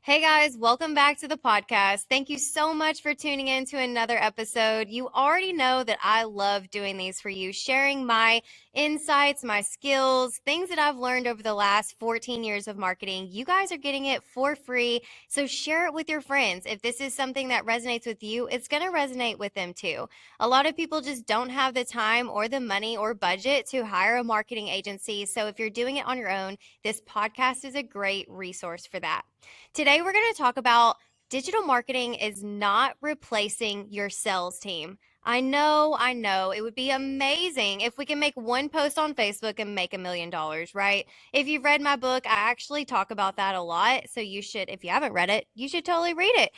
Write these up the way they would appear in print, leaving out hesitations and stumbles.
Hey guys, welcome back to the podcast. Thank you so much for tuning in to another episode. You already know that I love doing these for you, sharing my insights, my skills, things that I've learned over the last 14 years of marketing. You guys are getting it for free, so share it with your friends. If this is something that resonates with you, it's going to resonate with them too. A lot of people just don't have the time or the money or budget to hire a marketing agency. So if you're doing it on your own, this podcast is a great resource for that. Today, we're going to talk about digital marketing is not replacing your sales team. I know. It would be amazing if we can make one post on Facebook and make $1 million, right? If you've read my book, I actually talk about that a lot. So you should, if you haven't read it, you should totally read it.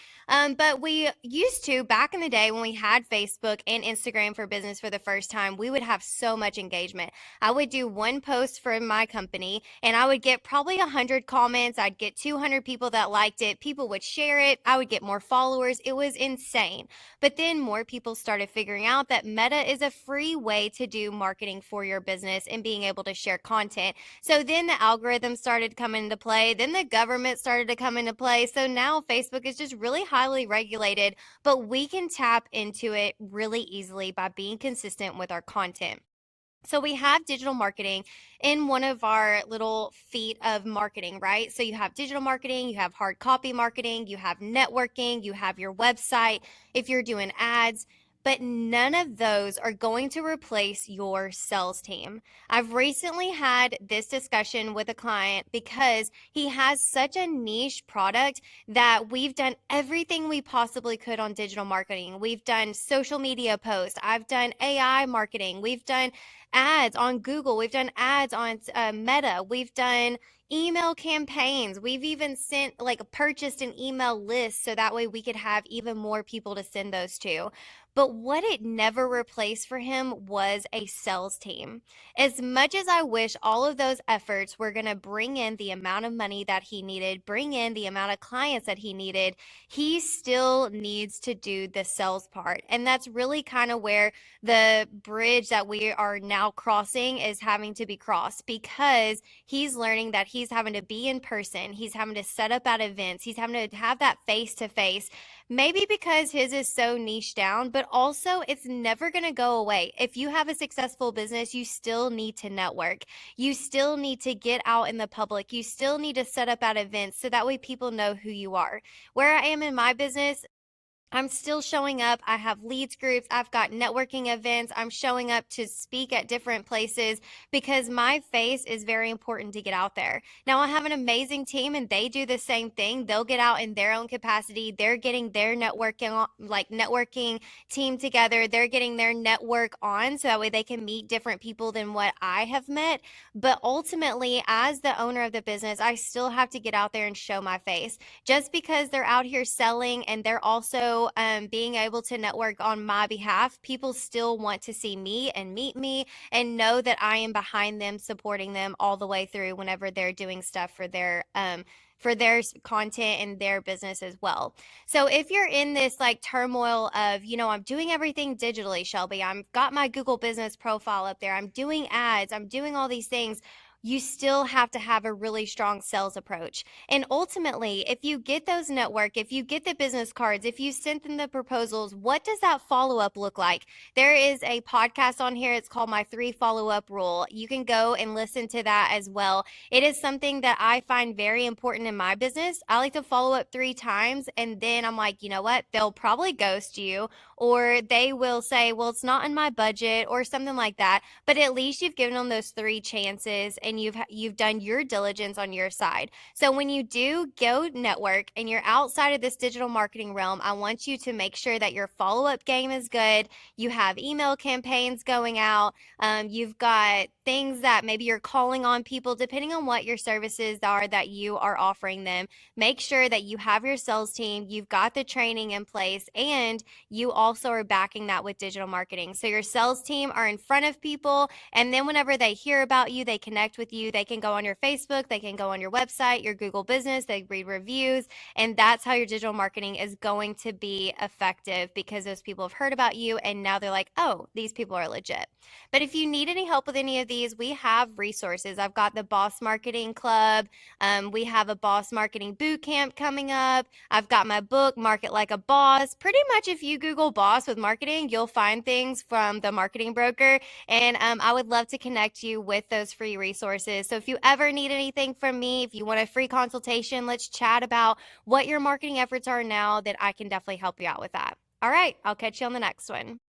But we used to, back in the day when we had Facebook and Instagram for business for the first time, we would have so much engagement. I would do one post for my company and I would get probably 100 comments. I'd get 200 people that liked it. People would share it. I would get more followers. It was insane. But then more people started figuring out that Meta is a free way to do marketing for your business and being able to share content. So then the algorithm started coming into play. Then the government started to come into play. So now Facebook is just really highly regulated, but we can tap into it really easily by being consistent with our content. So we have digital marketing in one of our little feet of marketing, right? So you have digital marketing, you have hard copy marketing, you have networking, you have your website, if you're doing ads, but none of those are going to replace your sales team. I've recently had this discussion with a client because he has such a niche product that we've done everything we possibly could on digital marketing. We've done social media posts, I've done AI marketing, we've done ads on Google. We've done ads on Meta. We've done email campaigns. We've even purchased an email list so that way we could have even more people to send those to. But what it never replaced for him was a sales team. As much as I wish all of those efforts were going to bring in the amount of money that he needed, bring in the amount of clients that he needed, he still needs to do the sales part. And that's really kind of where the bridge that we are now crossing is having to be crossed because he's learning that he's having to be in person. He's having to set up at events. He's having to have that face to face. Maybe because his is so niche down, but also it's never going to go away. If you have a successful business, you still need to network. You still need to get out in the public. You still need to set up at events so that way people know who you are. Where I am in my business, I'm still showing up. I have leads groups. I've got networking events. I'm showing up to speak at different places because my face is very important to get out there. Now, I have an amazing team and they do the same thing. They'll get out in their own capacity. They're getting their networking team together. They're getting their network on so that way they can meet different people than what I have met. But ultimately, as the owner of the business, I still have to get out there and show my face. Just because they're out here selling and they're also being able to network on my behalf, people still want to see me and meet me and know that I am behind them, supporting them all the way through whenever they're doing stuff for their content and their business as well. So if you're in this like turmoil of, I'm doing everything digitally, Shelby, I've got my Google business profile up there, I'm doing ads, I'm doing all these things, you still have to have a really strong sales approach. And ultimately, if you get those network, if you get the business cards, if you send them the proposals, what does that follow up look like? There is a podcast on here. It's called My Three Follow Up Rule. You can go and listen to that as well. It is something that I find very important in my business. I like to follow up 3 times and then I'm like, you know what? They'll probably ghost you or they will say, well, it's not in my budget or something like that. But at least you've given them those 3 chances and you've done your diligence on your side. So when you do go network and you're outside of this digital marketing realm, I want you to make sure that your follow-up game is good. You have email campaigns going out. You've got things that maybe you're calling on people, depending on what your services are that you are offering them. Make sure that you have your sales team, you've got the training in place, and you also are backing that with digital marketing. So your sales team are in front of people, and then whenever they hear about you, they connect with you, they can go on your Facebook, they can go on your website, your Google business, they read reviews, and that's how your digital marketing is going to be effective because those people have heard about you and now they're like, oh, these people are legit. But if you need any help with any of these, we have resources. I've got the Boss Marketing Club. We have a Boss Marketing Boot Camp coming up. I've got my book, Market Like a Boss. Pretty much if you Google boss with marketing, you'll find things from the marketing broker. And I would love to connect you with those free resources. So if you ever need anything from me, if you want a free consultation, let's chat about what your marketing efforts are now, that I can definitely help you out with that. All right, I'll catch you on the next one.